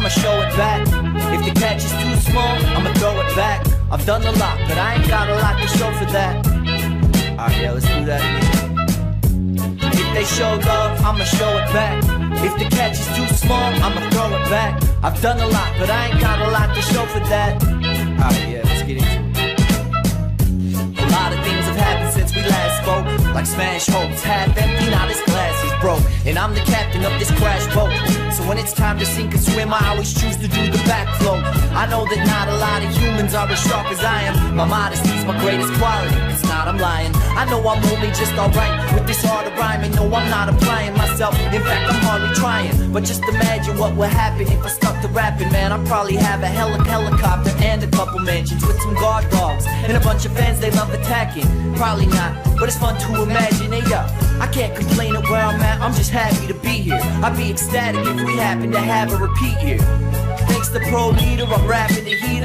I'ma show it back. If the catch is too small, I'ma throw it back. I've done a lot, but I ain't got a lot to show for that. Alright, yeah, let's do that again. If they show love, I'ma show it back. If the catch is too small, I'ma throw it back. I've done a lot, but I ain't got a lot to show for that. Alright, yeah, let's get into it. A lot of things have happened since we last spoke. Like smash hopes, half empty, now this glass is broke. And I'm the captain of this crash boat. So when it's time to sink or swim, I always choose to do the backflow. I know that not a lot of humans are as sharp as I am. My modesty's my greatest quality, it's not, I'm lying. I know I'm only just alright with this art of rhyming. No, I'm not applying myself, in fact I'm hardly trying. But just imagine what would happen if I stuck to rapping, man. I'd probably have a helicopter and a couple mansions with some guard dogs and a bunch of fans they love attacking. Probably not, but it's fun to imagine. Hey, I can't complain at where I'm at, I'm just happy to be here. I'd be ecstatic if we happen to have a repeat here. Thanks to Pro Leader, I'm rapping the heaters.